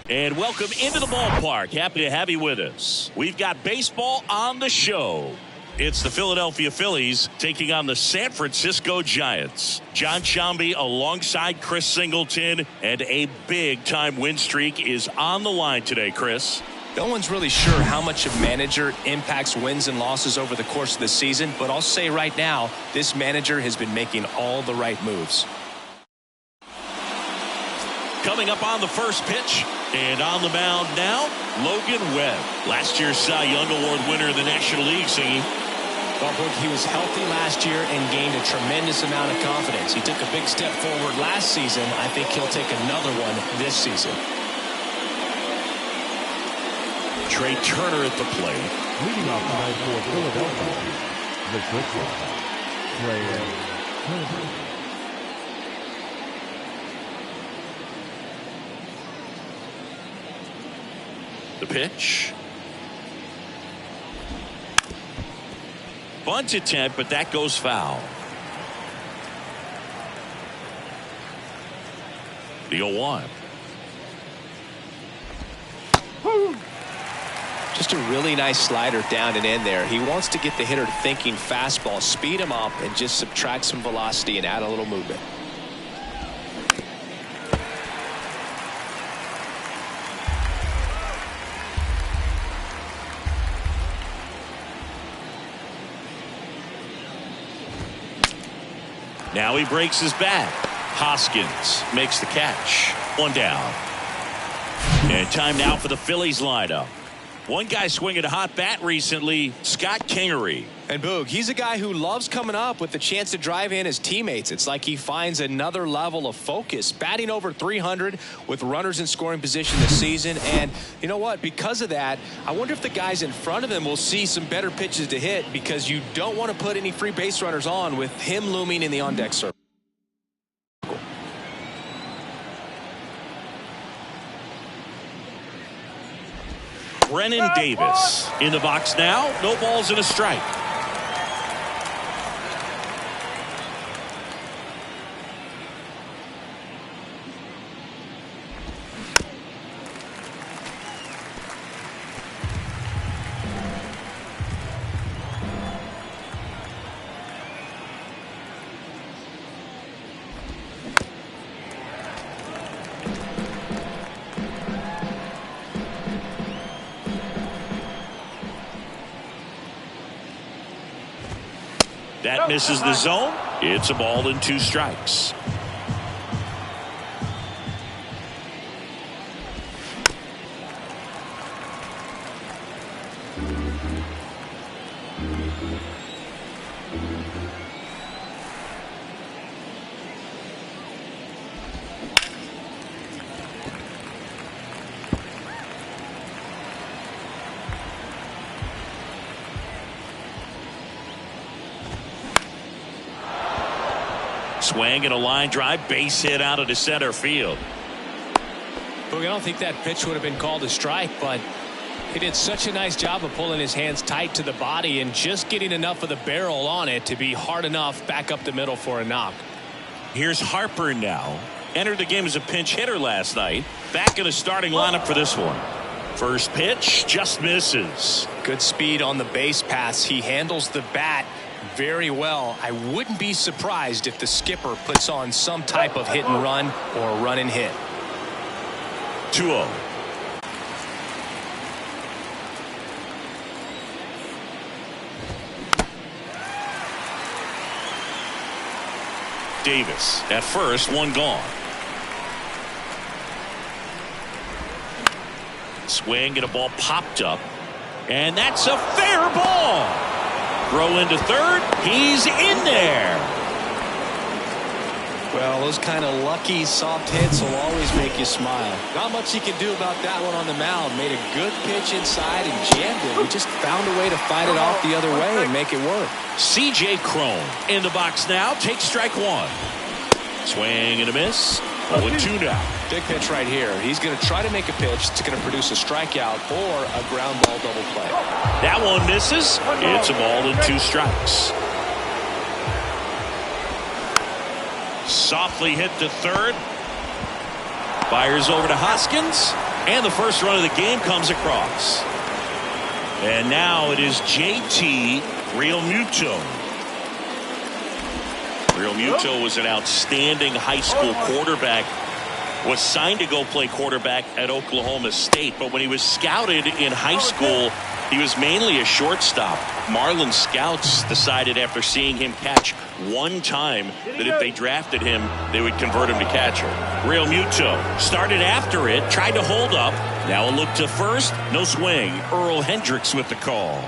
And welcome into the ballpark. Happy to have you with us. We've got baseball on the show. It's the Philadelphia Phillies taking on the San Francisco Giants. John Sciambi alongside Chris Singleton, and a big-time win streak is on the line today, Chris. No one's really sure how much a manager impacts wins and losses over the course of the season, but I'll say right now, this manager has been making all the right moves. Coming up on the first pitch, and on the mound now, Logan Webb. Last year's Cy Young Award winner in the National League, singing. Well, Brooke, he was healthy last year and gained a tremendous amount of confidence. He took a big step forward last season. I think he'll take another one this season. Trey Turner at the plate. Leading off tonight for Philadelphia, the pitcher, Trey Turner. The pitch. Bunt attempt, but that goes foul. The 0-1. Just a really nice slider down and in there. He wants to get the hitter thinking fastball, speed him up, and just subtract some velocity and add a little movement. Now he breaks his back. Hoskins makes the catch. One down. And time now for the Phillies lineup. One guy swinging a hot bat recently, Scott Kingery. And Boog, he's a guy who loves coming up with the chance to drive in his teammates. It's like he finds another level of focus. Batting over 300 with runners in scoring position this season. And you know what? Because of that, I wonder if the guys in front of him will see some better pitches to hit, because you don't want to put any free base runners on with him looming in the on-deck circle. Brennan Davis in the box now. No balls and a strike. That misses the zone. It's a ball and 2 strikes. Swing and a line drive, base hit out of the center field. Boog, I don't think that pitch would have been called a strike, but he did such a nice job of pulling his hands tight to the body and just getting enough of the barrel on it to be hard enough back up the middle for a knock. Here's Harper now. Entered the game as a pinch hitter last night. Back in the starting lineup for this one. First pitch just misses. Good speed on the base pass. He handles the bat very well. I wouldn't be surprised if the skipper puts on some type of hit and run or run and hit. 2-0. Davis at first, one gone. Swing and a ball popped up. And that's a fair ball. Throw into third. He's in there. Well, those kind of lucky soft hits will always make you smile. Not much he can do about that one on the mound. Made a good pitch inside and jammed it. He just found a way to fight it off the other way and make it work. C.J. Cron in the box now. Takes strike one. Swing and a miss. 0-2 now. Big pitch right here. He's going to try to make a pitch that's going to produce a strikeout or a ground ball double play. That one misses. It's a ball and 2 strikes. Softly hit to third. Fires over to Hoskins. And the first run of the game comes across. And now it is J.T. Realmuto. Realmuto was an outstanding high school quarterback. Was signed to go play quarterback at Oklahoma State. But when he was scouted in high school, he was mainly a shortstop. Marlins scouts decided after seeing him catch one time that if they drafted him, they would convert him to catcher. Realmuto started after it, tried to hold up. Now a look to first. No swing. Earl Hendricks with the call.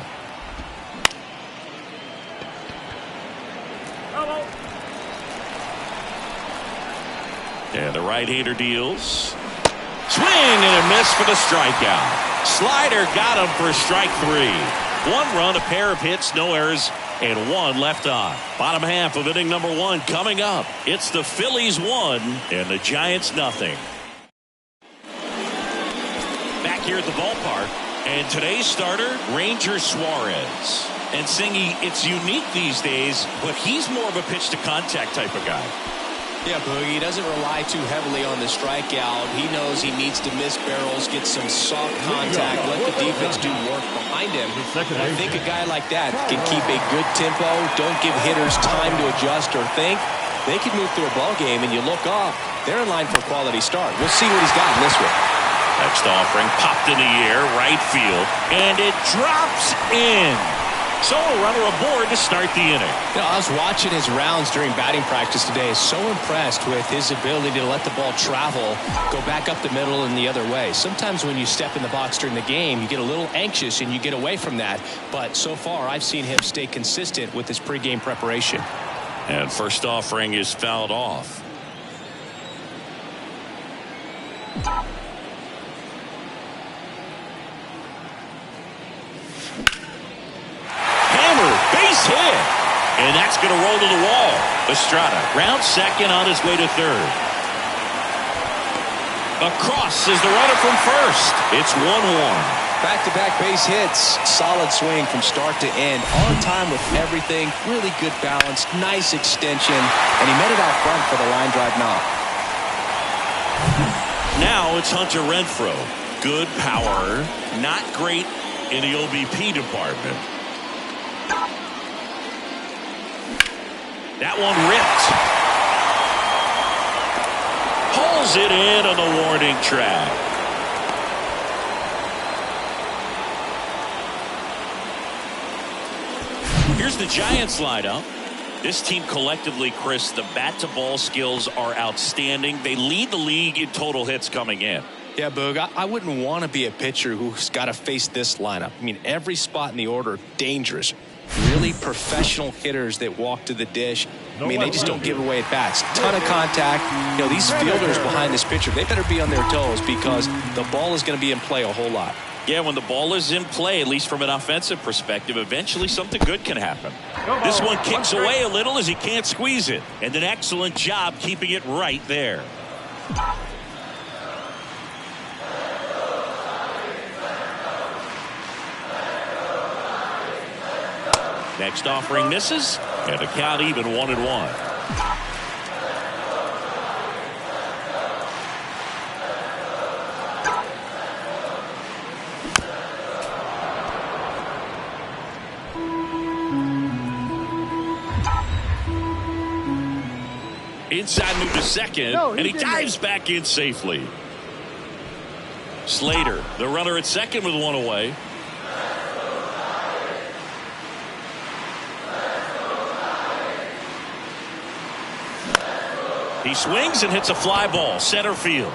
And the right-hander deals. Swing and a miss for the strikeout. Slider got him for strike 3. 1 run, a pair of hits, no errors, and 1 left on. Bottom half of inning number 1 coming up. It's the Phillies 1 and the Giants nothing. Back here at the ballpark, and today's starter, Ranger Suarez. And Singy, it's unique these days, but he's more of a pitch-to-contact type of guy. Yeah, Boogie, he doesn't rely too heavily on the strikeout. He knows he needs to miss barrels, get some soft contact, let the defense do work behind him. And I think a guy like that can keep a good tempo, don't give hitters time to adjust or think. They can move through a ball game, and you look up, they're in line for a quality start. We'll see what he's got in this one. Next offering popped in the air, right field, and it drops in. So a runner aboard to start the inning. You know, I was watching his rounds during batting practice today. So impressed with his ability to let the ball travel, go back up the middle and the other way. Sometimes when you step in the box during the game, you get a little anxious and you get away from that. But so far, I've seen him stay consistent with his pregame preparation. And first offering is fouled off. Base hit. And that's going to roll to the wall. Estrada rounds second on his way to third. Across is the runner from first. It's 1-1. Back-to-back base hits. Solid swing from start to end. On time with everything. Really good balance. Nice extension. And he met it out front for the line drive knock. Now it's Hunter Renfroe. Good power. Not great in the OBP department. That one ripped. Pulls it in on the warning track. Here's the Giants lineup. This team collectively, Chris, the bat-to-ball skills are outstanding. They lead the league in total hits coming in. Yeah, Boog, I wouldn't want to be a pitcher who's got to face this lineup. I mean, every spot in the order, dangerous. Really professional hitters that walk to the dish. I mean, they just don't give away at bats. Ton of contact. You know, these fielders behind this pitcher, they better be on their toes because the ball is going to be in play a whole lot. Yeah, when the ball is in play, at least from an offensive perspective, eventually something good can happen. This one kicks away a little as he can't squeeze it. And an excellent job keeping it right there. Next offering misses, and the count even 1-1. Inside move to second, and he dives back in safely. Slater, the runner at second with 1 away. He swings and hits a fly ball, center field.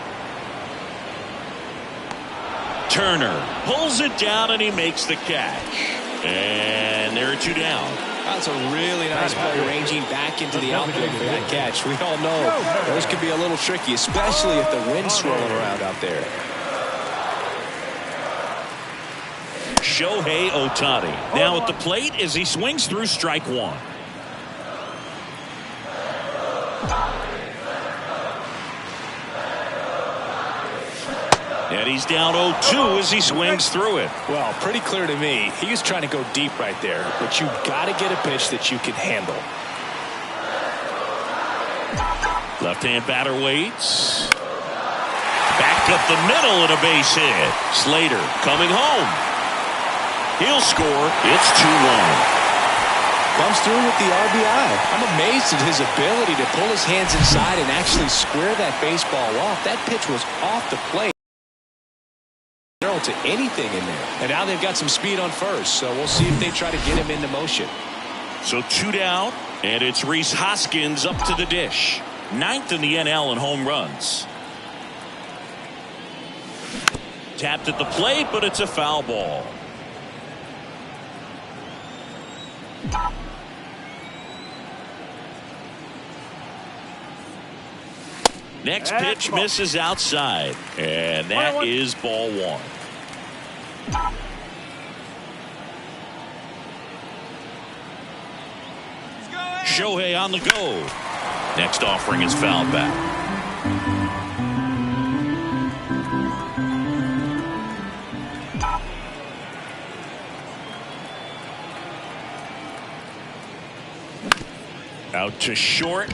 Turner pulls it down and he makes the catch. And there are 2 down. That's a really nice play, ranging back into the outfield for that catch. We all know those could be a little tricky, especially if the wind's swirling around out there. Shohei Ohtani now at the plate as he swings through strike 1. And he's down 0-2 as he swings through it. Well, pretty clear to me, he was trying to go deep right there, but you've got to get a pitch that you can handle. Left-hand batter waits. Back up the middle and a base hit. Slater coming home. He'll score. It's 2-1. Comes through with the RBI. I'm amazed at his ability to pull his hands inside and actually square that baseball off. That pitch was off the plate. To anything in there. And now they've got some speed on first, so we'll see if they try to get him into motion. So 2 down, and it's Rhys Hoskins up to the dish. 9th in the NL in home runs. Tapped at the plate, but it's a foul ball. Next pitch misses outside, and that is ball 1. Shohei on the go. Next offering is fouled back. Out to short.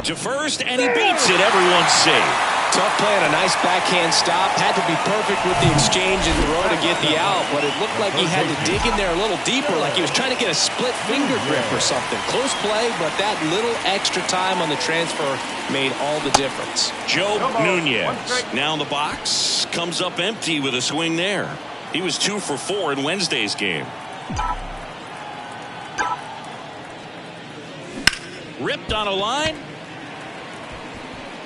To first, and he beats it. Everyone's safe. Tough play and a nice backhand stop. Had to be perfect with the exchange and throw to get the out, but it looked like he had to dig in there a little deeper, like he was trying to get a split finger grip or something. Close play, but that little extra time on the transfer made all the difference. Joe Nunez now in the box. Comes up empty with a swing there. He was 2 for 4 in Wednesday's game. Ripped on a line.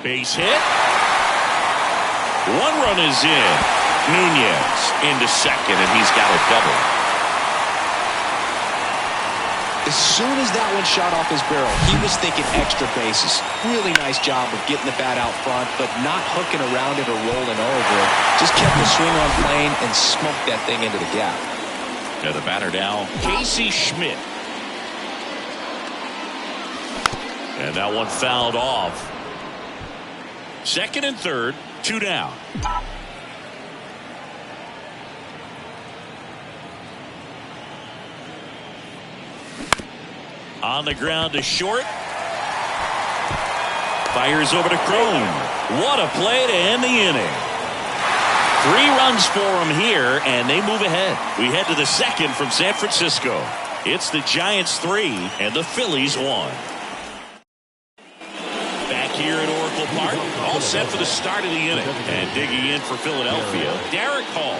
Base hit. 1 run is in. Nunez into second, and he's got a double. As soon as that one shot off his barrel, he was thinking extra bases. Really nice job of getting the bat out front, but not hooking around it or rolling over it. Just kept the swing on plane and smoked that thing into the gap. Yeah, the batter now, Casey Schmidt. And that one fouled off. Second and third, 2 down. On the ground to short. Fires over to Crone. What a play to end the inning. 3 runs for him here, and they move ahead. We head to the second from San Francisco. It's the Giants 3 and the Phillies 1. Here at Oracle Park, all set for the start of the inning. And digging in for Philadelphia, Derek Hall.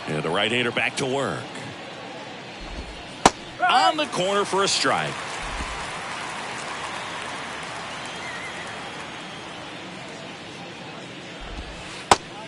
And the right-hander back to work. On the corner for a strike.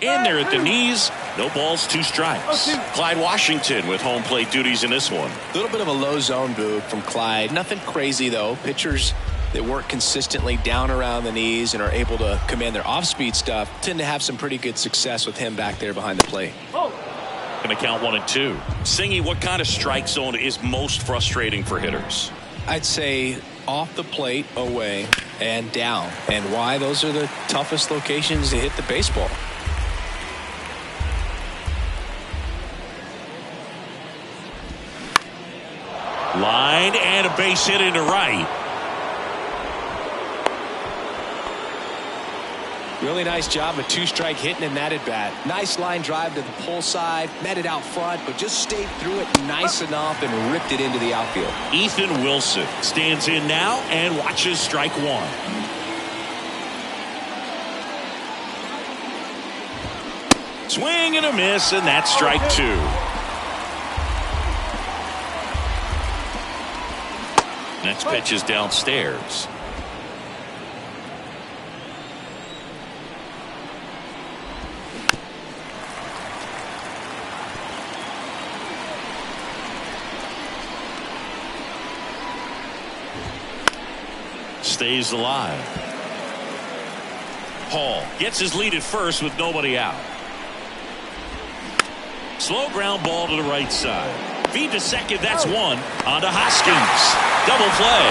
In there at the knees. No balls, 2 strikes. Clyde Washington with home plate duties in this one. A little bit of a low zone boot from Clyde. Nothing crazy, though. Pitchers that work consistently down around the knees and are able to command their off-speed stuff tend to have some pretty good success with him back there behind the plate. Going to count 1 and 2. Singy, what kind of strike zone is most frustrating for hitters? I'd say off the plate, away, and down. And why? Those are the toughest locations to hit the baseball. Line and a base hit into right. Really nice job of 2-strike hitting in that at bat. Nice line drive to the pull side, met it out front, but just stayed through it nice enough and ripped it into the outfield. Ethan Wilson stands in now and watches strike 1. Swing and a miss, and that's strike 2. Next pitch is downstairs. Stays alive. Hall gets his lead at first with nobody out. Slow ground ball to the right side. Feed to second. That's one. On to Hoskins. Double play.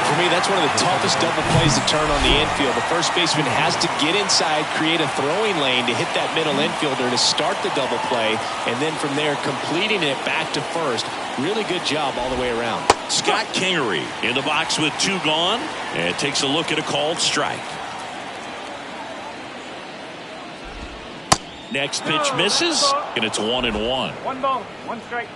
For me, that's one of the toughest double plays to turn on the infield. The first baseman has to get inside, create a throwing lane to hit that middle infielder to start the double play, and then from there completing it back to first. Really good job all the way around. Scott Kingery in the box with 2 gone, and takes a look at a called strike. Next pitch misses, and it's 1-1. 1 ball, 1 strike.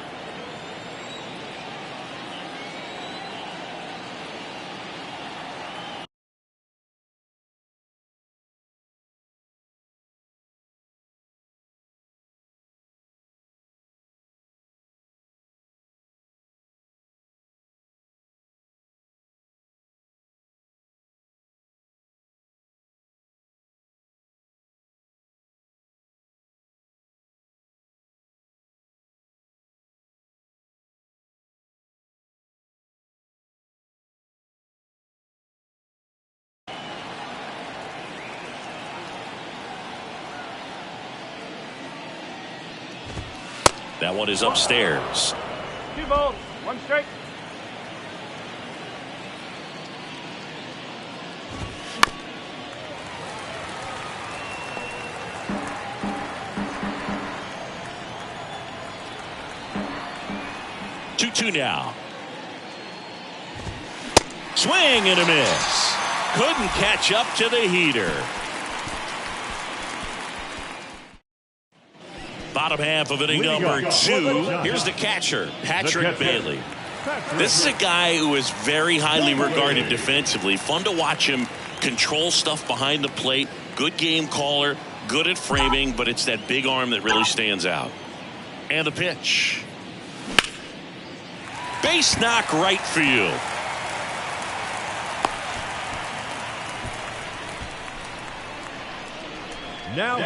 That one is upstairs. 2 balls, 1 strike. Two now. Swing and a miss. Couldn't catch up to the heater. Bottom half of inning number 2. Here's the catcher, Patrick Bailey. This is a guy who is very highly regarded defensively. Fun to watch him control stuff behind the plate. Good game caller, good at framing, but it's that big arm that really stands out. And the pitch. Base knock right field. Now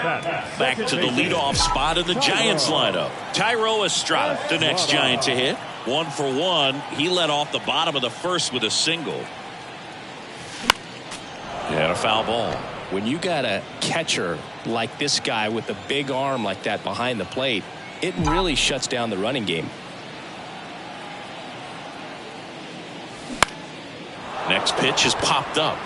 back to the leadoff spot in the Giants lineup. Thairo Estrada, the next Giant to hit. 1 for 1. He led off the bottom of the first with a single. And a foul ball. When you got a catcher like this guy with a big arm like that behind the plate, it really shuts down the running game. Next pitch is popped up.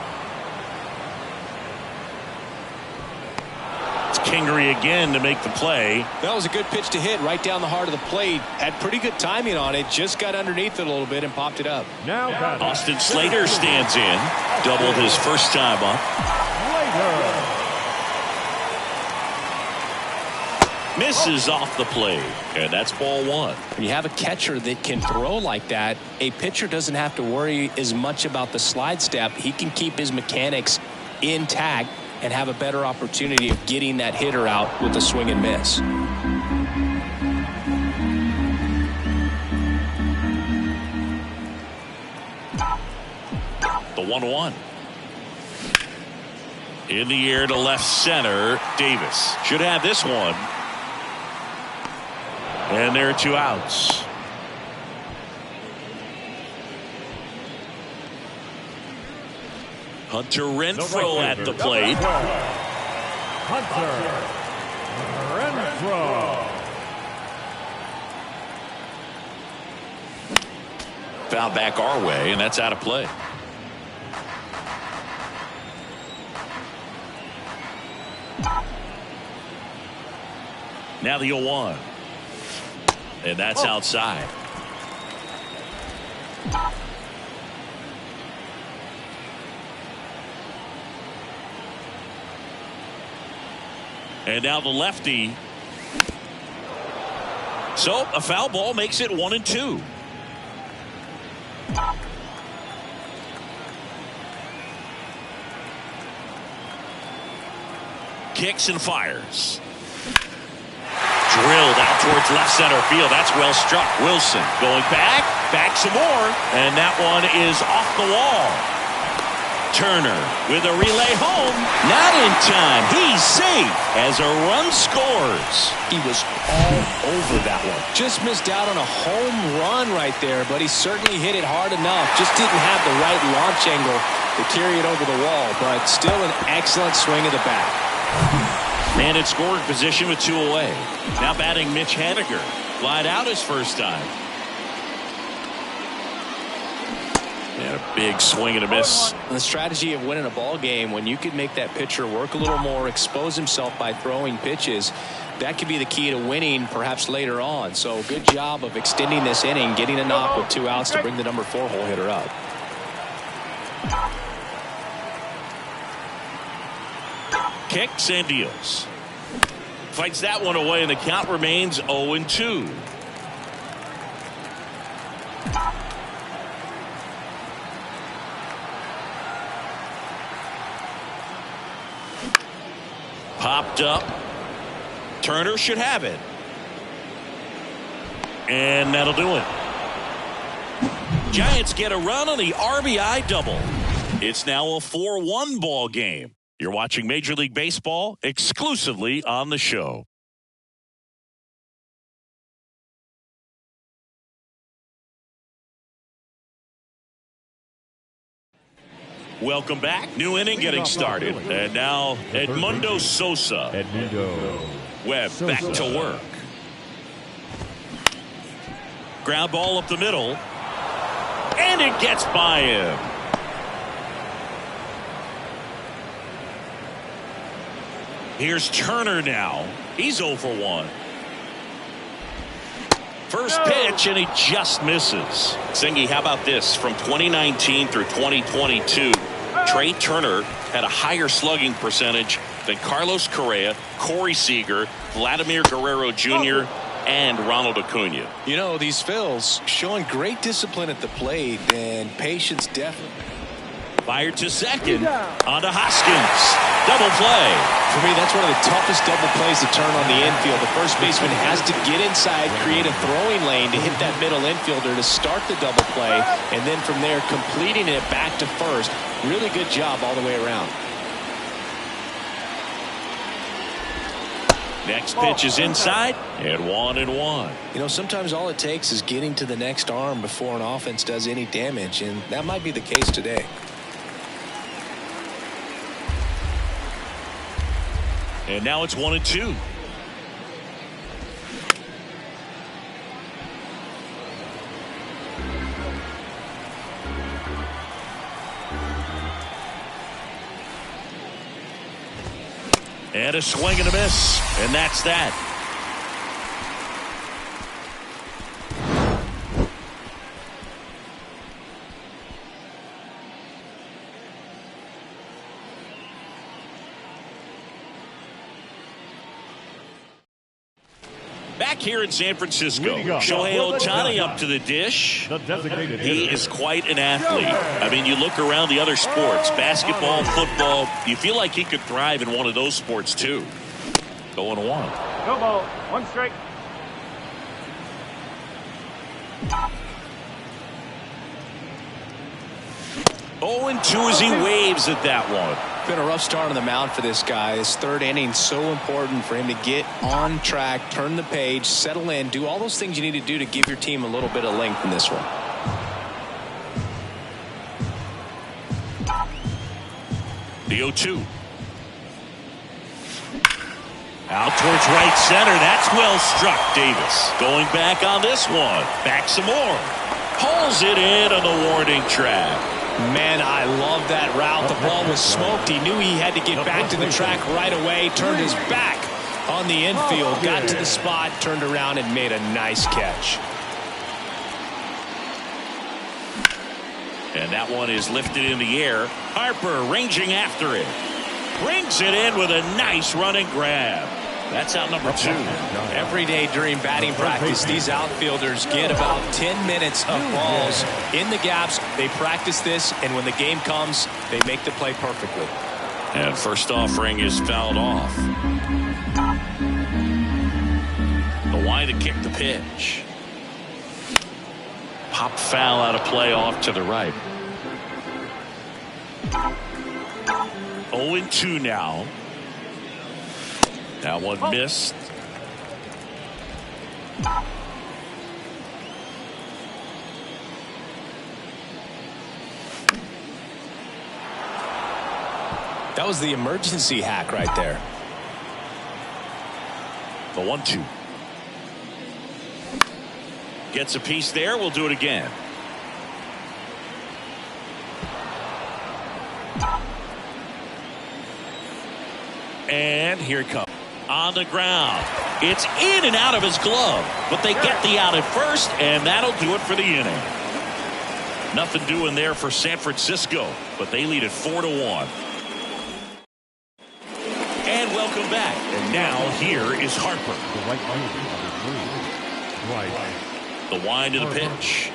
It's Kingery again to make the play. That was a good pitch to hit right down the heart of the plate. Had pretty good timing on it. Just got underneath it a little bit and popped it up. Now Austin Slater stands in. Doubled his first time up. Misses off the plate. And that's ball 1. When you have a catcher that can throw like that, a pitcher doesn't have to worry as much about the slide step. He can keep his mechanics intact and have a better opportunity of getting that hitter out with a swing and miss. The 1-1. In the air to left center. Davis should have this one. And there are 2 outs. Hunter Renfroe at the plate. Hunter Renfroe. Foul back our way, and that's out of play. Now the 0-1. And that's outside. And now the lefty. So a foul ball makes it 1-2. Kicks and fires. drilled out towards left center field. That's well struck. Wilson going back some more, and that one is off the wall. Turner with a relay home. Not in time. He's safe as a run scores. He was all over that one. Just missed out on a home run right there, but he certainly hit it hard enough. Just didn't have the right launch angle to carry it over the wall, but still an excellent swing of the bat. Man in scoring position with 2 away. Now batting Mitch Haniger. Flied out his first time. And a big swing and a miss. The strategy of winning a ball game, when you could make that pitcher work a little more, expose himself by throwing pitches, that could be the key to winning perhaps later on. So good job of extending this inning, getting a knock with 2 outs to bring the number 4 hole hitter up. Kicks and deals. Fights that one away, and the count remains 0-2. Popped up. Turner should have it. And that'll do it. Giants get a run on the RBI double. It's now a 4-1 ball game. You're watching Major League Baseball exclusively on the show. Welcome back. New inning getting started. And now Edmundo Sosa. Webb back to work. Ground ball up the middle. And it gets by him. Here's Turner now. He's 0 for 1. First pitch, and he just misses. Singy, how about this? From 2019 through 2022, Trey Turner had a higher slugging percentage than Carlos Correa, Corey Seager, Vladimir Guerrero Jr., and Ronald Acuna. You know, these Phils showing great discipline at the plate and patience definitely. Fired to second. On to Hoskins. Double play. For me, that's one of the toughest double plays to turn on the infield. The first baseman has to get inside, create a throwing lane to hit that middle infielder to start the double play, and then from there completing it back to first. Really good job all the way around. Next pitch is inside, and 1-1. You know, sometimes all it takes is getting to the next arm before an offense does any damage, and that might be the case today. And now it's 1-2. And a swing and a miss. And that's that. Back here in San Francisco, Shohei Ohtani up to the dish. He is quite an athlete. I mean, you look around the other sports, basketball, football, you feel like he could thrive in one of those sports too. 0-1. No ball. 1 strike. Oh, and 2 as he waves at that one. Been a rough start on the mound for this guy. His third inning so important for him to get on track, turn the page, settle in, do all those things you need to do to give your team a little bit of length in this one. The 0-2. Out towards right center. That's well struck. Davis going back on this one. Back some more. Pulls it in on the warning track. Man, I love that route. The ball was smoked. He knew he had to get back to the track right away. Turned his back on the infield. Got to the spot, turned around, and made a nice catch. And that one is lifted in the air. Harper ranging after it. Brings it in with a nice running grab. That's out number 2. Every day during batting practice, these outfielders get about 10 minutes of balls in the gaps. They practice this, and when the game comes, they make the play perfectly. And first offering is fouled off. trying to kick the pitch. Pop foul out of play off to the right. 0-2 now. That one missed. That was the emergency hack right there. The 1-2. Gets a piece there. We'll do it again. And here it comes. On the ground. It's in and out of his glove. But they get the out at first, and that'll do it for the inning. Nothing doing there for San Francisco, but they lead it 4-1. And welcome back. And now here is Harper. The right fielder, number 3, Bryce. The wind of the pitch.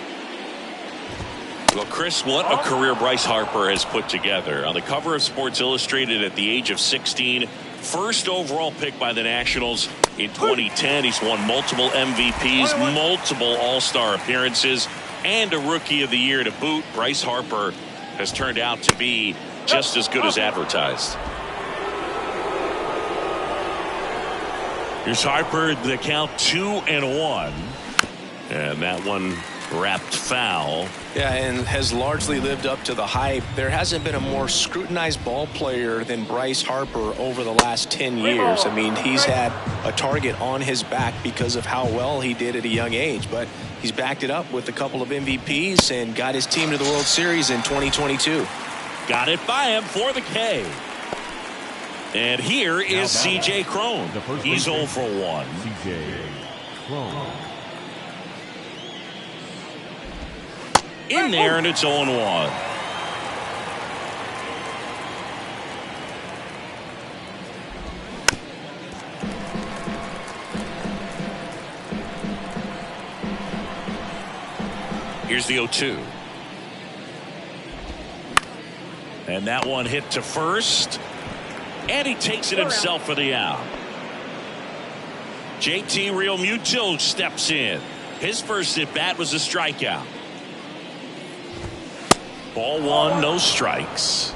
Well, Chris, what a career Bryce Harper has put together. On the cover of Sports Illustrated at the age of 16, first overall pick by the Nationals in 2010. He's won multiple MVPs, multiple All-Star appearances, and a Rookie of the Year to boot. Bryce Harper has turned out to be just as good as advertised. Here's Harper, the count 2-1. And that one wrapped foul. Yeah, and has largely lived up to the hype. There hasn't been a more scrutinized ball player than Bryce Harper over the last 10 years. I mean, he's had a target on his back because of how well he did at a young age. But he's backed it up with a couple of MVPs and got his team to the World Series in 2022. Got it by him for the K. And here is C.J. Cron. He's 0 for 1. C.J. Cron. In there, and it's 0-1. Here's the 0-2. And that one hit to first. And he takes it himself for the out. JT Realmuto steps in. His first at bat was a strikeout. Ball one, no strikes.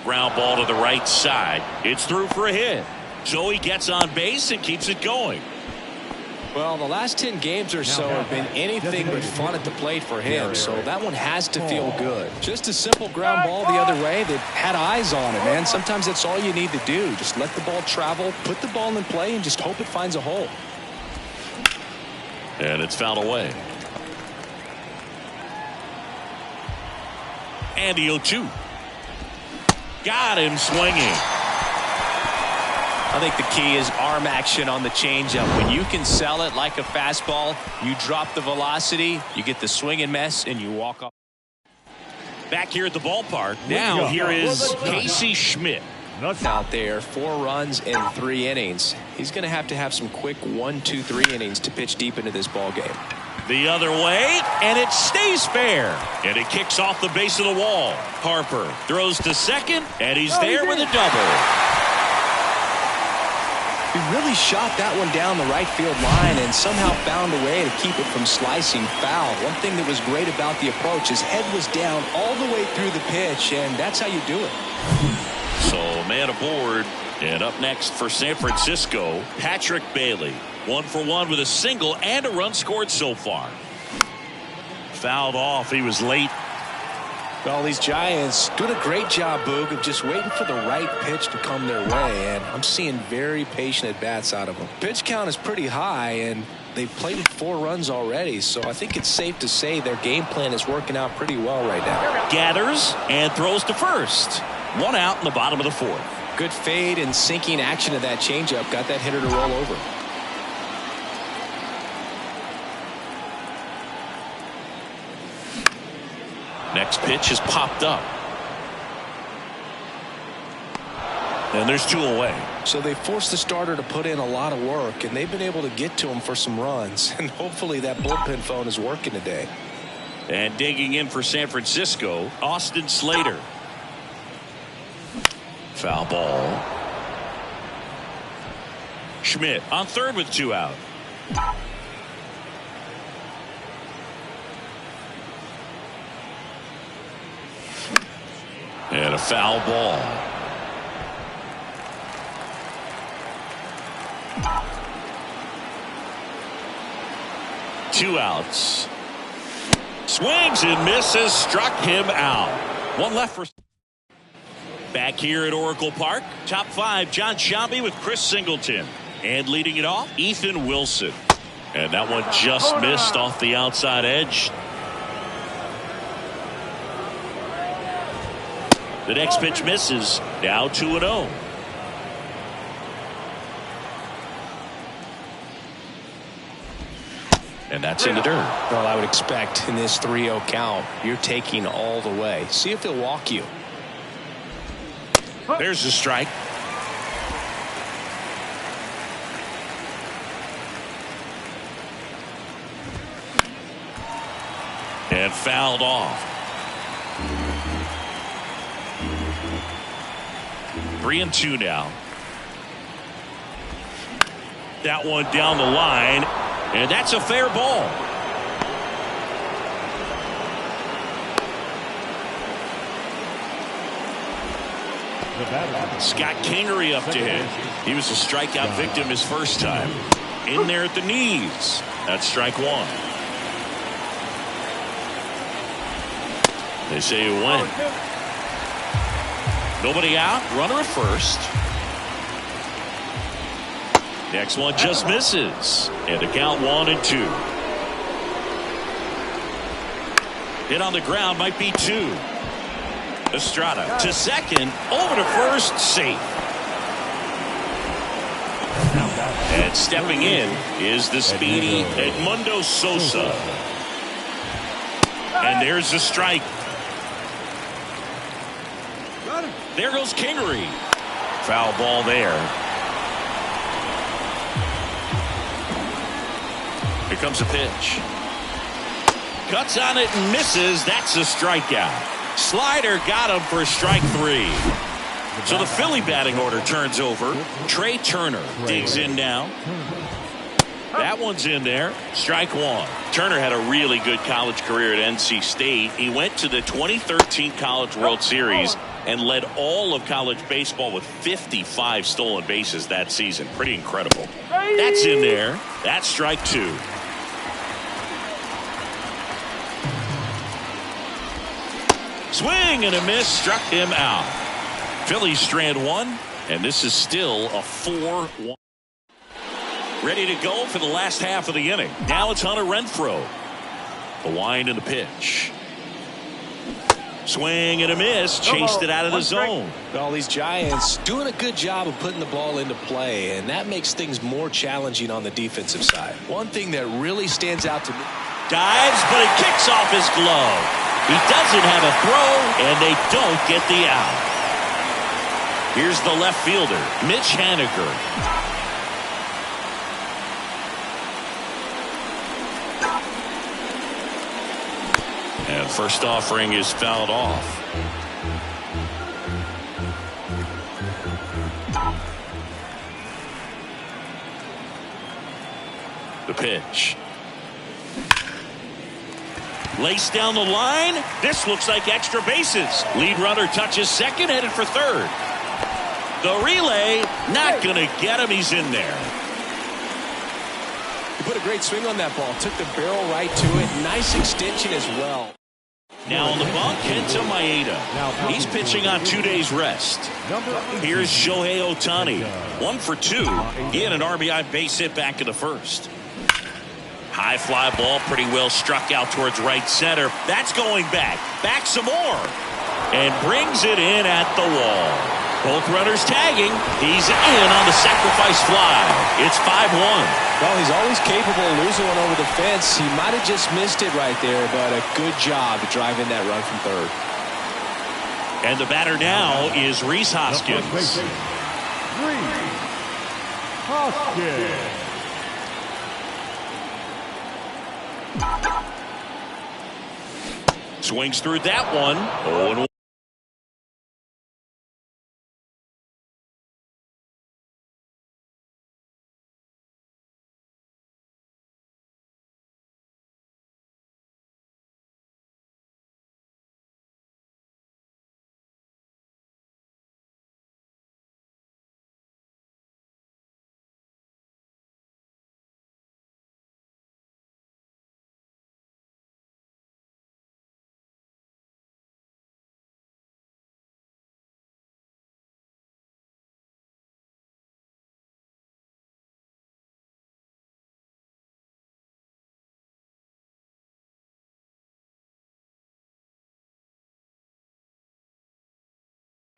Ground ball to the right side. It's through for a hit. So he gets on base and keeps it going. Well, the last 10 games or so have been anything but fun at the plate for him, so that one has to feel good. Just a simple ground ball the other way that had eyes on it, man. Sometimes that's all you need to do. Just let the ball travel, put the ball in play, and just hope it finds a hole. And it's fouled away. And the 0-2. Got him swinging. I think the key is arm action on the changeup. When you can sell it like a fastball, you drop the velocity, you get the swing and miss, and you walk off. Back here at the ballpark. Now here is Casey Schmidt. Out there, 4 runs in 3 innings. He's going to have some quick 1, 2, 3 innings to pitch deep into this ball game. The other way, and it stays fair. And it kicks off the base of the wall. Harper throws to second, and he's there with a double. He really shot that one down the right field line and somehow found a way to keep it from slicing foul. One thing that was great about the approach, his head was down all the way through the pitch, and that's how you do it. So man aboard, and up next for San Francisco, Patrick Bailey. 1 for 1 with a single and a run scored so far. Fouled off. He was late. Well, these Giants doing a great job, Boog, of just waiting for the right pitch to come their way, and I'm seeing very patient at-bats out of them. Pitch count is pretty high, and they've plated 4 runs already, so I think it's safe to say their game plan is working out pretty well right now. Gathers and throws to first. 1 out in the bottom of the 4th. Good fade and sinking action of that changeup got that hitter to roll over. Next pitch is popped up. And there's 2 away. So they forced the starter to put in a lot of work, and they've been able to get to him for some runs. And hopefully that bullpen phone is working today. And digging in for San Francisco, Austin Slater. Foul ball. Schmidt on third with 2 out. And a foul ball. Two outs. Swings and misses. Struck him out. One left for. Back here at Oracle Park. Top 5, John Sciambi with Chris Singleton. And leading it off, Ethan Wilson. And that one just missed off the outside edge. The next pitch misses. Now 2-0. And that's in the dirt. Well, I would expect in this 3-0 count, you're taking all the way. See if he'll walk you. There's a strike. And fouled off. 3-2 now. That one down the line. And that's a fair ball. Scott Kingery up to hit. He was a strikeout victim his first time. In there at the knees. That's strike 1. They say you win. Nobody out. Runner at first. Next one just misses. And the count 1-2. Hit on the ground, might be 2. Estrada to second, over to first, safe. And stepping in is the speedy Edmundo Sosa. And there's the strike. There goes Kingery. Foul ball there. Here comes a pitch. Cuts on it and misses. That's a strikeout. Slider got him for strike 3. So the Philly batting order turns over. Trey Turner digs in now. That one's in there. Strike 1. Turner had a really good college career at NC State. He went to the 2013 College World Series and led all of college baseball with 55 stolen bases that season. Pretty incredible. That's in there. That's strike 2. Swing and a miss, struck him out. Phillies strand 1, and this is still a 4-1. Ready to go for the last half of the inning. Now it's Hunter Renfroe. The wind and the pitch. Swing and a miss, chased it out of the zone. Well, these Giants doing a good job of putting the ball into play, and that makes things more challenging on the defensive side. One thing that really stands out to me. Dives, but it kicks off his glove. He doesn't have a throw, and they don't get the out. Here's the left fielder, Mitch Haniger. And first offering is fouled off. The pitch. Laced down the line. This looks like extra bases. Lead runner touches second, headed for third. The relay, not going to get him. He's in there. He put a great swing on that ball. Took the barrel right to it. Nice extension as well. Now on the bump, Kenta Maeda. He's pitching on 2 days rest. Here's Shohei Ohtani. 1 for 2. He had an RBI base hit back in the first. High fly ball, pretty well struck out towards right center. That's going back. Back some more. And brings it in at the wall. Both runners tagging. He's in on the sacrifice fly. It's 5-1. Well, he's always capable of losing one over the fence. He might have just missed it right there, but a good job driving that run from third. And the batter now is Rhys Hoskins. Rhys Hoskins. Swings through that one. 0-1.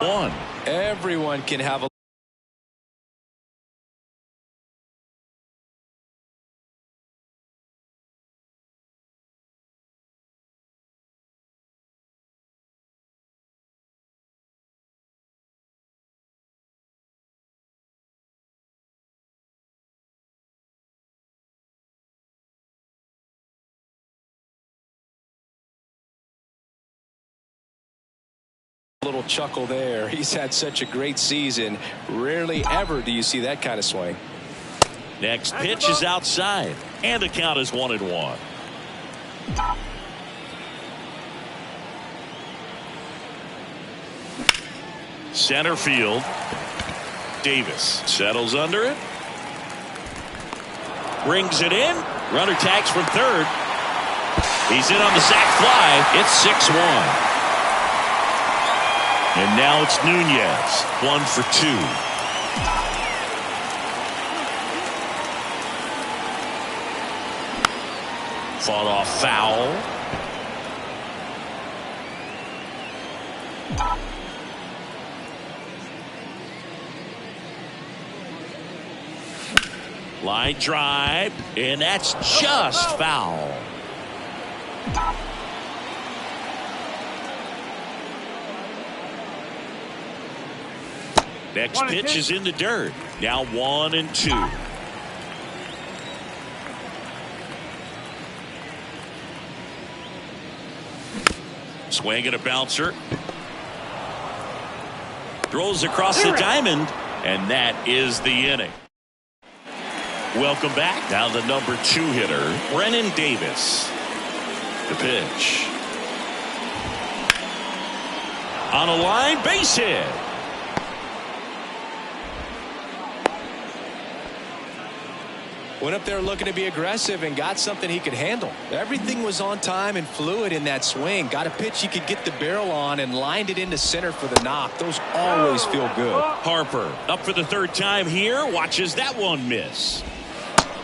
1. Everyone can have a little chuckle there. He's had such a great season. Rarely ever do you see that kind of swing. Next pitch is outside, and the count is 1-1. Center field. Davis settles under it. Brings it in. Runner tags from third. He's in on the sac fly. It's 6-1. And now it's Nunez, 1 for 2. Fought off foul. Line drive, and that's just foul. Next pitch is in the dirt. Now 1-2. Swing and a bouncer. Throws across the diamond, and that is the inning. Welcome back. Now the number 2 hitter, Brennan Davis. The pitch. On a line, base hit. Went up there looking to be aggressive and got something he could handle. Everything was on time and fluid in that swing. Got a pitch he could get the barrel on and lined it into center for the knock. Those always feel good. Harper up for the 3rd time here. Watches that one miss.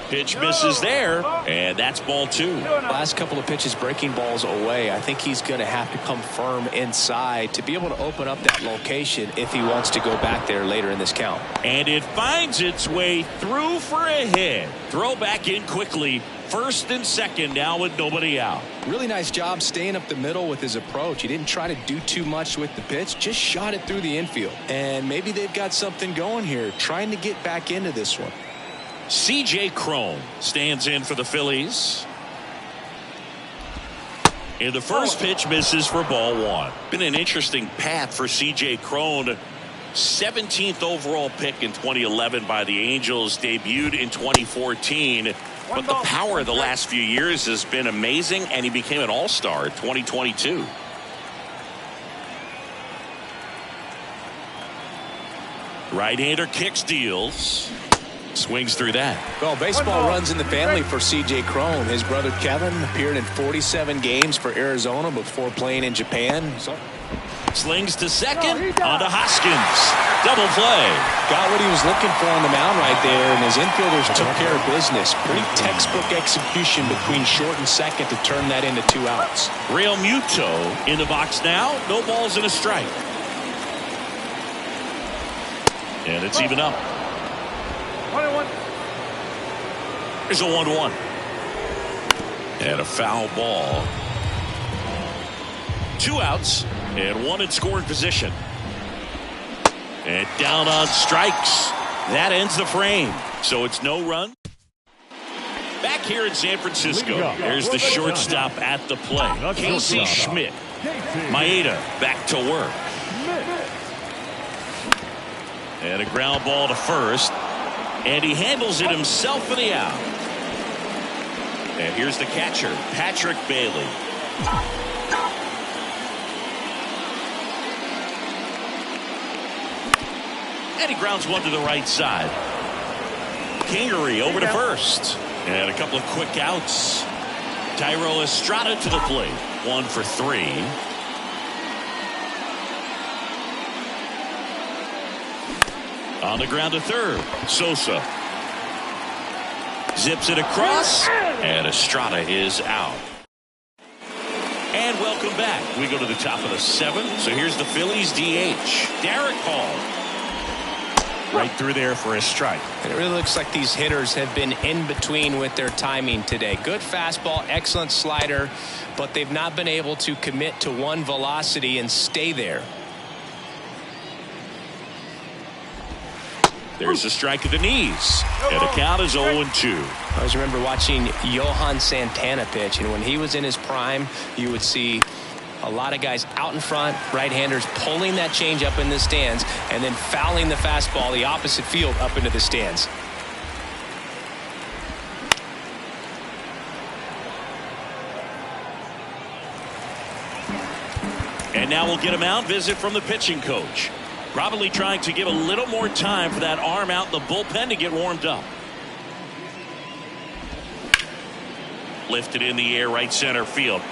Pitch misses there, and that's ball 2. Last couple of pitches breaking balls away. I think he's going to have to come firm inside to be able to open up that location if he wants to go back there later in this count. And it finds its way through for a hit. Throw back in quickly. 1st and 2nd now with nobody out. Really nice job staying up the middle with his approach. He didn't try to do too much with the pitch, just shot it through the infield. And maybe they've got something going here, trying to get back into this one. C.J. Cron stands in for the Phillies. And the first pitch misses for ball 1. Been an interesting path for C.J. Cron. 17th overall pick in 2011 by the Angels. Debuted in 2014. But the power of the last few years has been amazing, and he became an all-star in 2022. Right-hander kicks, deals. Swings through that. Well, baseball runs in the family for C.J. Cron. His brother Kevin appeared in 47 games for Arizona before playing in Japan. Slings to second. On to Hoskins. Double play. Got what he was looking for on the mound right there, and his infielders took care of business. Pretty textbook execution between short and second to turn that into 2 outs. Real Muto in the box now. No balls and a strike. And it's even up. 1-1. There's a 1-1. And a foul ball. 2 outs and 1 in scoring position. And down on strikes. That ends the frame. So it's no run. Back here in San Francisco, there's the shortstop at the plate. Casey Schmidt. Maeda back to work. And a ground ball to first. And he handles it himself for the out. And here's the catcher, Patrick Bailey. And he grounds one to the right side. Kingery over to first. And a couple of quick outs. Thairo Estrada to the plate. 1 for 3. On the ground to third. Sosa zips it across, and Estrada is out. And And welcome back. We go to the top of the 7th. So here's the Phillies DH, Derek Hall. Right through there for a strike. And it really looks like these hitters have been in between with their timing today. Good fastball, excellent slider, but they've not been able to commit to one velocity and stay there. There's a strike at the knees. And the count is 0-2. I always remember watching Johan Santana pitch, and when he was in his prime, you would see a lot of guys out in front, right-handers pulling that change up in the stands and then fouling the fastball the opposite field up into the stands. And now we'll get him out. Visit from the pitching coach. Probably trying to give a little more time for that arm out in the bullpen to get warmed up. Lifted in the air, right center field.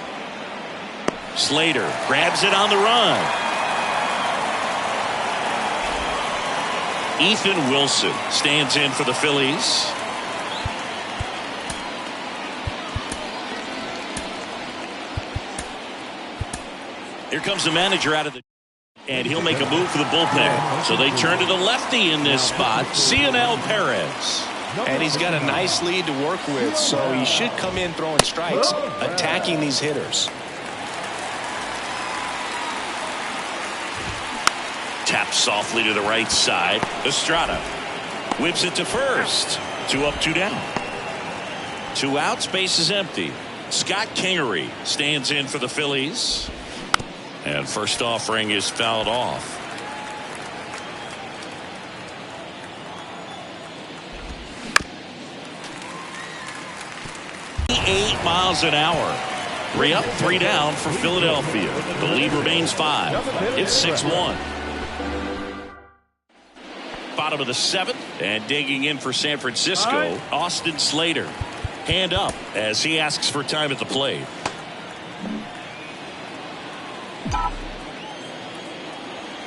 Slater grabs it on the run. Ethan Wilson stands in for the Phillies. Here comes the manager out of the, and he'll make a move for the bullpen. So they turn to the lefty in this spot, Cionel Perez. And he's got a nice lead to work with, so he should come in throwing strikes, attacking these hitters. Taps softly to the right side. Estrada whips it to first. 2 up, 2 down. 2 outs, base is empty. Scott Kingery stands in for the Phillies. And first offering is fouled off. Miles an hour. 3 up, 3 down for Philadelphia. The lead remains 5. It's 6-1. Bottom of the 7th, and digging in for San Francisco, Austin Slater. Hand up as he asks for time at the plate.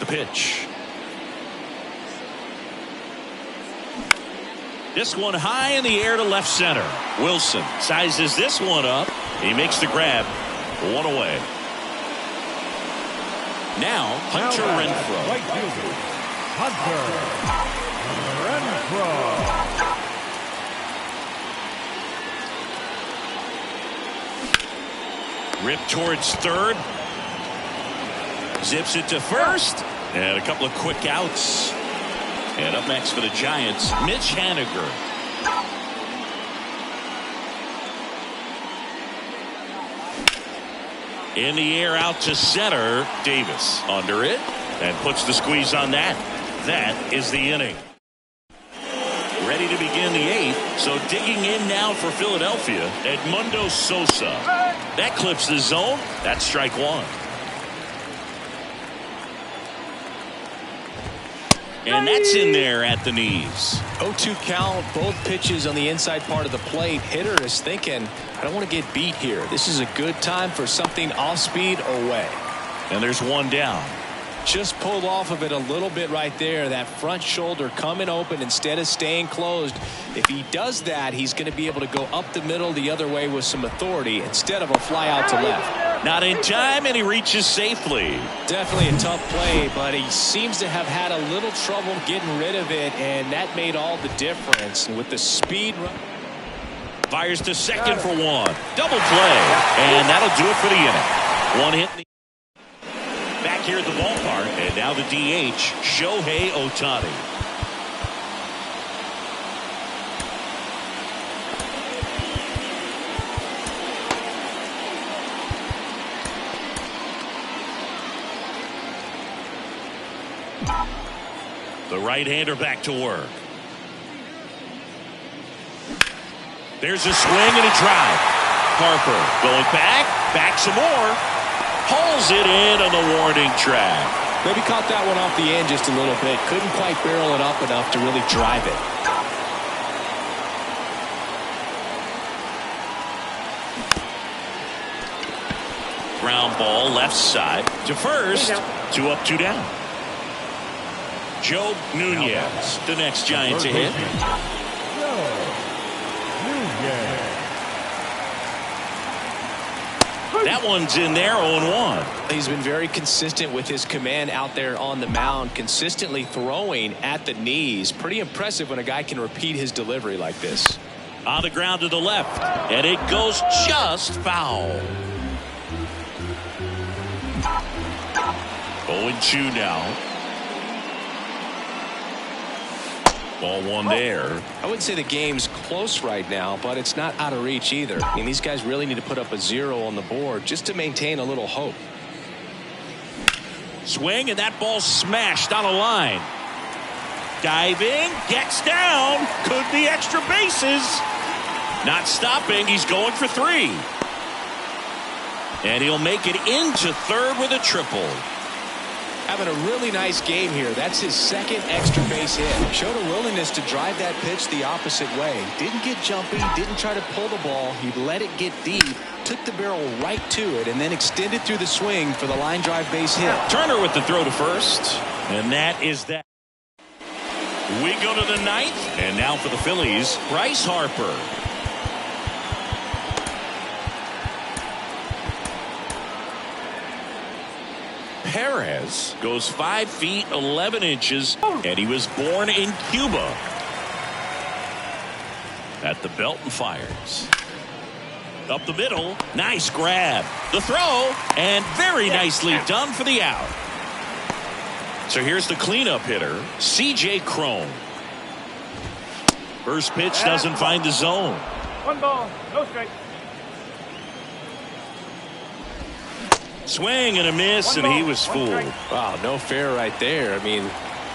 The pitch. This one high in the air to left center. Wilson sizes this one up. He makes the grab. 1 away. Now Hunter Renfroe. Right fielder, Hunter Renfroe. Ripped towards third. Zips it to first. And a couple of quick outs. And up next for the Giants, Mitch Haniger. In the air out to center. Davis under it and puts the squeeze on that. That is the inning. Ready to begin the 8th. So digging in now for Philadelphia, Edmundo Sosa. That clips the zone. That's strike 1. And that's in there at the knees. 0-2 count, both pitches on the inside part of the plate. Hitter is thinking, I don't want to get beat here. This is a good time for something off speed or way. And there's 1 down. Just pulled off of it a little bit right there. That front shoulder coming open instead of staying closed. If he does that, he's going to be able to go up the middle the other way with some authority instead of a fly out to left. Not in time, and he reaches safely. Definitely a tough play, but he seems to have had a little trouble getting rid of it, and that made all the difference. And with the speed run. Fires to second for 1. Double play, and that'll do it for the inning. 1 hit in the back here at the ballpark, and now the DH, Shohei Ohtani. The right-hander back to work. There's a swing and a drive. Harper going back some more. Hauls it in on the warning track. Maybe caught that one off the end just a little bit. Couldn't quite barrel it up enough to really drive it. Ground ball left side to first. 2 up, 2 down. Joe Nunez, the next Giant to hit. That one's in there, 0-1. He's been very consistent with his command out there on the mound, consistently throwing at the knees. Pretty impressive when a guy can repeat his delivery like this. On the ground to the left, and it goes just foul. 0-2 now. Ball one there. I wouldn't say the game's close right now, but it's not out of reach either. I mean, these guys really need to put up a 0 on the board just to maintain a little hope. Swing, and that ball smashed on a line. Diving, gets down, could be extra bases. Not stopping, he's going for 3. And he'll make it into third with a triple. Having a really nice game here. That's his second extra base hit. Showed a willingness to drive that pitch the opposite way. Didn't get jumpy, didn't try to pull the ball. He let it get deep, took the barrel right to it, and then extended through the swing for the line drive base hit. Turner with the throw to first, and that is that. We go to the 9th, and now for the Phillies, Bryce Harper. Perez goes 5 feet 11 inches, and he was born in Cuba. At the belt and fires. Up the middle, nice grab. The throw, and very nicely done for the out. So here's the cleanup hitter, C.J. Cron. First pitch doesn't find the zone. 1 ball, no strike. Swing and a miss, and he was fooled. Wow, no fair right there. I mean,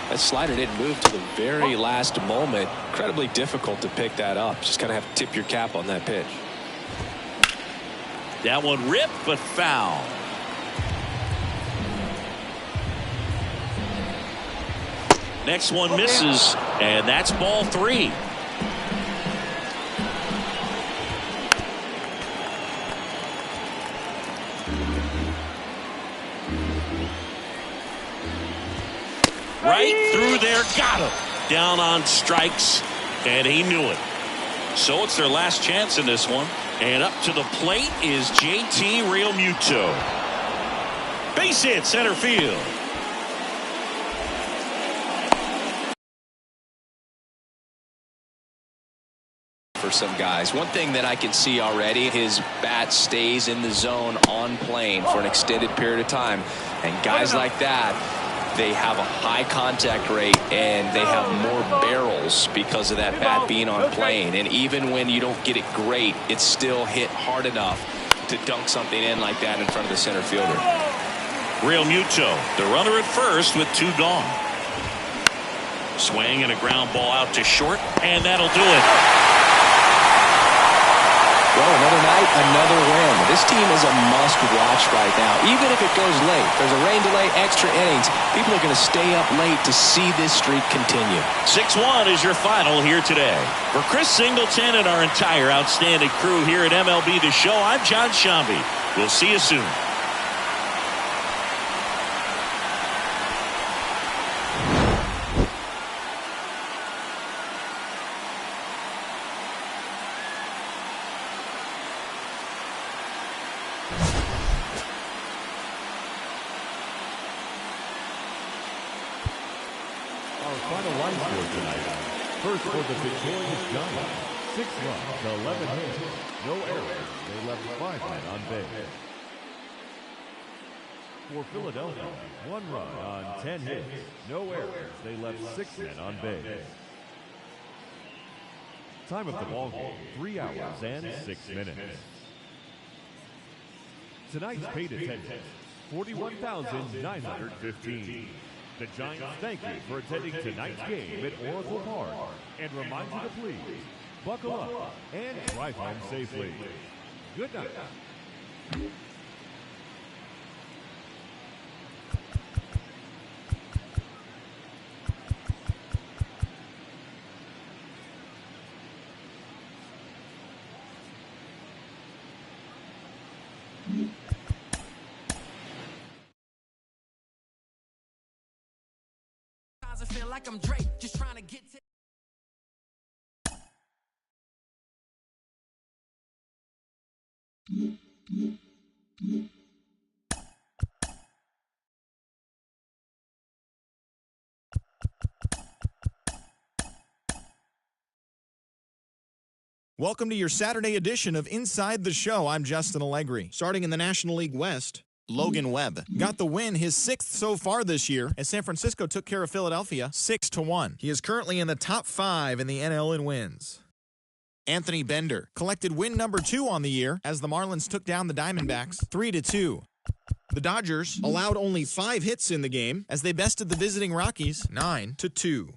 that slider didn't move to the very last moment. Incredibly difficult to pick that up. Just kind of have to tip your cap on that pitch. That one ripped, but foul. Next one misses, and that's ball 3. Right through there, got him. Down on strikes, and he knew it. So it's their last chance in this one. And up to the plate is JT Realmuto. Base hit, center field. For some guys, one thing that I can see already, his bat stays in the zone on plane for an extended period of time. And guys like that, they have a high contact rate and they have more barrels because of that bat being on plane. And even when you don't get it great, it's still hit hard enough to dunk something in like that in front of the center fielder. Realmuto, the runner at first with 2 gone. Swing and a ground ball out to short, and that'll do it. Well, another night, another win. This team is a must-watch right now. Even if it goes late, there's a rain delay, extra innings. People are going to stay up late to see this streak continue. 6-1 is your final here today. For Chris Singleton and our entire outstanding crew here at MLB The Show, I'm John Shambi. We'll see you soon. Final line score tonight. First for the victorious Giants, 6 runs, 11 hits, no errors. They left 5 men on base. For Philadelphia, 1 run on 10 hits, no errors. They left 6 men on base. Time of the ball game, 3 hours and 6 minutes. Tonight's paid attendance, 41,915. The Giants thank you for attending tonight's game at Oracle Park and remind you to please buckle up and drive home safely. Good night. I feel like I'm Drake, just trying to get to Welcome to your Saturday edition of Inside the Show. I'm Justin Allegri. Starting in the National League West, Logan Webb got the win, his 6th so far this year, as San Francisco took care of Philadelphia 6-1. He is currently in the top 5 in the NL in wins. Anthony Bender collected win number 2 on the year as the Marlins took down the Diamondbacks 3-2. The Dodgers allowed only 5 hits in the game as they bested the visiting Rockies 9-2.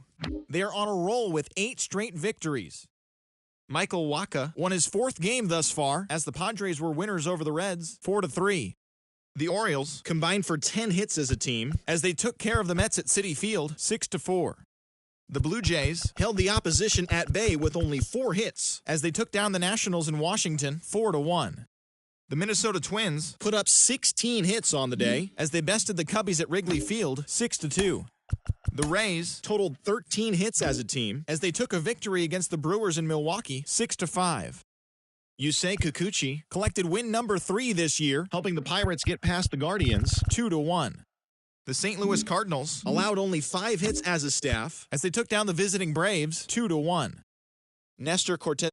They are on a roll with 8 straight victories. Michael Wacha won his 4th game thus far as the Padres were winners over the Reds 4-3. The Orioles combined for 10 hits as a team as they took care of the Mets at Citi Field 6-4. The Blue Jays held the opposition at bay with only 4 hits as they took down the Nationals in Washington 4-1. The Minnesota Twins put up 16 hits on the day as they bested the Cubbies at Wrigley Field 6-2. The Rays totaled 13 hits as a team as they took a victory against the Brewers in Milwaukee 6-5. Yusei Kikuchi collected win number 3 this year, helping the Pirates get past the Guardians 2-1. The St. Louis Cardinals allowed only 5 hits as a staff as they took down the visiting Braves 2-1. Nestor Cortes